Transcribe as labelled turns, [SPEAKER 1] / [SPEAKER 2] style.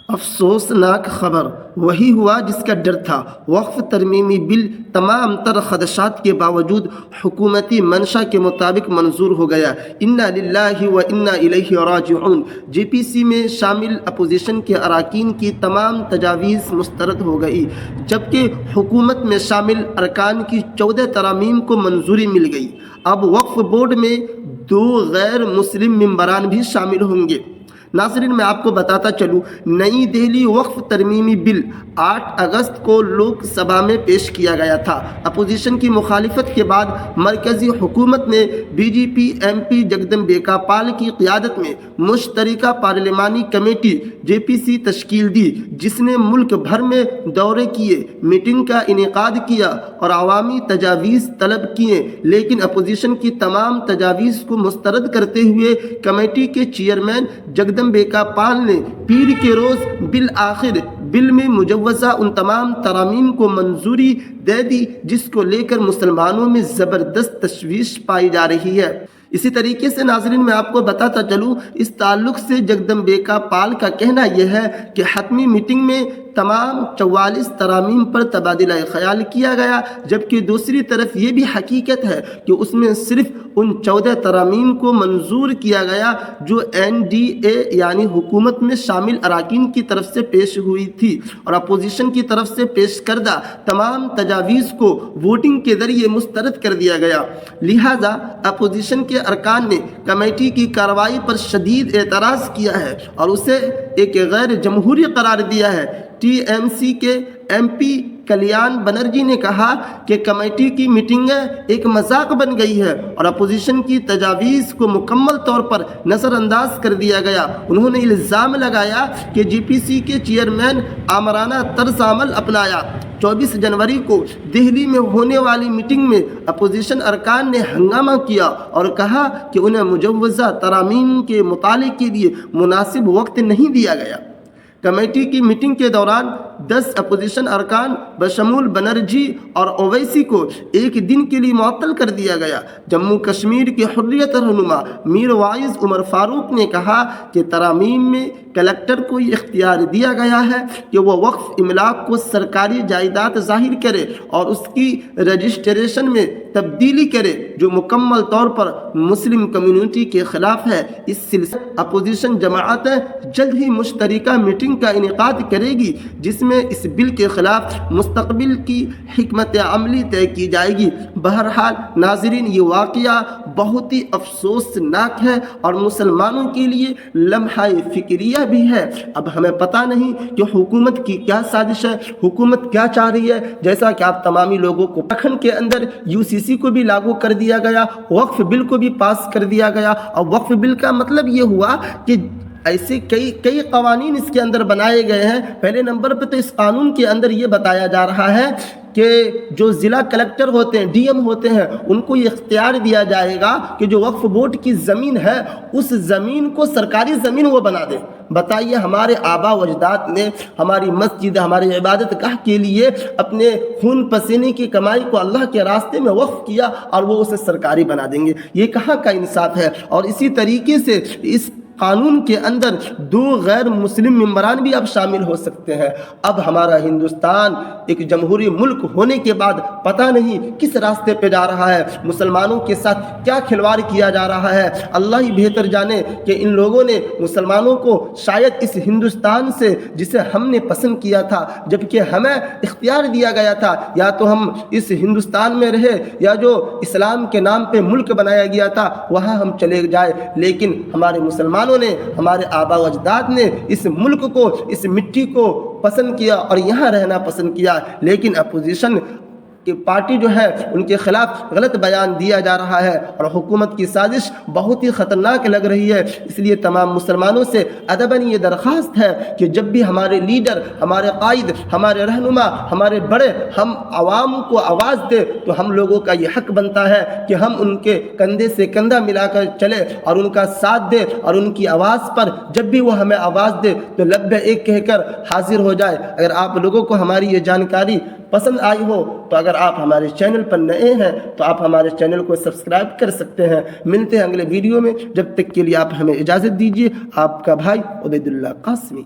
[SPEAKER 1] افسوسناک خبر وہی ہوا جس کا ڈر تھا۔ وقف ترمیمی بل تمام تر خدشات کے باوجود حکومتی منشا کے مطابق منظور ہو گیا۔ انا للہ و انا الیہ راجعون۔ جے پی سی میں شامل اپوزیشن کے اراکین کی تمام تجاویز مسترد ہو گئی، جبکہ حکومت میں شامل ارکان کی 14 ترامیم کو منظوری مل گئی۔ اب وقف بورڈ میں 2 غیر مسلم ممبران بھی شامل ہوں گے۔ ناظرین، میں آپ کو بتاتا چلوں، نئی دہلی وقف ترمیمی بل 8 اگست کو لوک سبھا میں پیش کیا گیا تھا۔ اپوزیشن کی مخالفت کے بعد مرکزی حکومت نے B J P M P جگدمبیکا پال کی قیادت میں مشترکہ پارلیمانی کمیٹی جے پی سی تشکیل دی، جس نے ملک بھر میں دورے کیے، میٹنگ کا انعقاد کیا اور عوامی تجاویز طلب کیے، لیکن اپوزیشن کی تمام تجاویز کو مسترد کرتے ہوئے کمیٹی کے چیئرمین جگدمبیکا پال نے پیر کے روز بالآخر بل میں مجوزہ ان تمام ترامیم کو منظوری دے دی، جس کو لے کر مسلمانوں میں زبردست تشویش پائی جا رہی ہے۔ اسی طریقے سے ناظرین، میں آپ کو بتاتا چلوں، اس تعلق سے جگدمبیکا پال کا کہنا یہ ہے کہ حتمی میٹنگ میں تمام 44 ترامیم پر تبادلہ خیال کیا گیا، جبکہ دوسری طرف یہ بھی حقیقت ہے کہ اس میں صرف ان 14 ترامیم کو منظور کیا گیا جو این ڈی اے یعنی حکومت میں شامل اراکین کی طرف سے پیش ہوئی تھی، اور اپوزیشن کی طرف سے پیش کردہ تمام تجاویز کو ووٹنگ کے ذریعے مسترد کر دیا گیا۔ لہٰذا اپوزیشن کے ارکان نے کمیٹی کی کارروائی پر شدید اعتراض کیا ہے اور اسے ایک غیر جمہوری قرار دیا ہے۔ ٹی ایم سی کے ایم پی کلیان بنرجی نے کہا کہ کمیٹی کی میٹنگیں ایک مذاق بن گئی ہے اور اپوزیشن کی تجاویز کو مکمل طور پر نظر انداز کر دیا گیا۔ انہوں نے الزام لگایا کہ جی پی سی کے چیئرمین آمرانہ طرز عمل اپنایا۔ 24 جنوری کو دہلی میں ہونے والی میٹنگ میں اپوزیشن ارکان نے ہنگامہ کیا اور کہا کہ انہیں مجوزہ ترامیم کے مطالعے کے لیے مناسب وقت نہیں دیا گیا۔ کمیٹی کی میٹنگ کے دوران 10 اپوزیشن ارکان بشمول بنرجی اور اویسی کو ایک دن کے لیے معطل کر دیا گیا۔ جموں کشمیر کے حریت رہنما میر وائز عمر فاروق نے کہا کہ ترامیم میں کلکٹر کو یہ اختیار دیا گیا ہے کہ وہ وقف املاک کو سرکاری جائیداد ظاہر کرے اور اس کی رجسٹریشن میں تبدیلی کرے، جو مکمل طور پر مسلم کمیونٹی کے خلاف ہے۔ اس سلسلے میں اپوزیشن جماعتیں جلد ہی مشترکہ میٹنگ کا انعقاد کرے گی، جس میں اس بل کے خلاف مستقبل کی حکمت عملی طے کی جائے گی۔ بہرحال ناظرین، یہ واقعہ بہت ہی افسوسناک ہے اور مسلمانوں کے لیے لمحہ فکریہ بھی ہے۔ اب ہمیں پتہ نہیں کہ حکومت کی کیا سازش ہے، حکومت کیا چاہ رہی ہے۔ جیسا کہ آپ تمامی لوگوں کو اتراکھنڈ کے اندر یو سی سی کو بھی لاگو کر دیا گیا، وقف بل کو بھی پاس کر دیا گیا، اور وقف بل کا مطلب یہ ہوا کہ ایسے کئی قوانین اس کے اندر بنائے گئے ہیں۔ پہلے نمبر پہ تو اس قانون کے اندر یہ بتایا جا رہا ہے کہ جو ضلع کلکٹر ہوتے ہیں، ڈی ایم ہوتے ہیں، ان کو یہ اختیار دیا جائے گا کہ جو وقف بورڈ کی زمین ہے اس زمین کو سرکاری زمین وہ بنا دیں۔ بتائیے، ہمارے آبا و اجداد نے ہماری مسجد، ہماری عبادت گاہ کے لیے اپنے خون پسینے کی کمائی کو اللہ کے راستے میں وقف کیا اور وہ اسے سرکاری بنا دیں گے؟ یہ کہاں کا انصاف ہے؟ اور اسی طریقے سے اس قانون کے اندر 2 غیر مسلم ممبران بھی اب شامل ہو سکتے ہیں۔ اب ہمارا ہندوستان ایک جمہوری ملک ہونے کے بعد پتہ نہیں کس راستے پہ جا رہا ہے، مسلمانوں کے ساتھ کیا کھلواڑ کیا جا رہا ہے۔ اللہ ہی بہتر جانے کہ ان لوگوں نے مسلمانوں کو شاید اس ہندوستان سے، جسے ہم نے پسند کیا تھا، جبکہ ہمیں اختیار دیا گیا تھا یا تو ہم اس ہندوستان میں رہے یا جو اسلام کے نام پہ ملک بنایا گیا تھا وہاں ہم چلے جائے، لیکن ہمارے مسلمانوں نے، ہمارے آبا و اجداد نے اس ملک کو، اس مٹی کو پسند کیا اور یہاں رہنا پسند کیا۔ لیکن اپوزیشن کہ پارٹی جو ہے ان کے خلاف غلط بیان دیا جا رہا ہے اور حکومت کی سازش بہت ہی خطرناک لگ رہی ہے۔ اس لیے تمام مسلمانوں سے ادباً یہ درخواست ہے کہ جب بھی ہمارے لیڈر، ہمارے قائد، ہمارے رہنما، ہمارے بڑے ہم عوام کو آواز دے تو ہم لوگوں کا یہ حق بنتا ہے کہ ہم ان کے کندھے سے کندھا ملا کر چلے اور ان کا ساتھ دے، اور ان کی آواز پر جب بھی وہ ہمیں آواز دے تو لبے ایک کہہ کر حاضر ہو جائے۔ اگر آپ لوگوں کو ہماری یہ جانکاری پسند آئی ہو تو اگر آپ ہمارے چینل پر نئے ہیں تو آپ ہمارے چینل کو سبسکرائب کر سکتے ہیں۔ ملتے ہیں اگلے ویڈیو میں، جب تک کے لیے آپ ہمیں اجازت دیجیے۔ آپ کا بھائی عبید اللہ قاسمی۔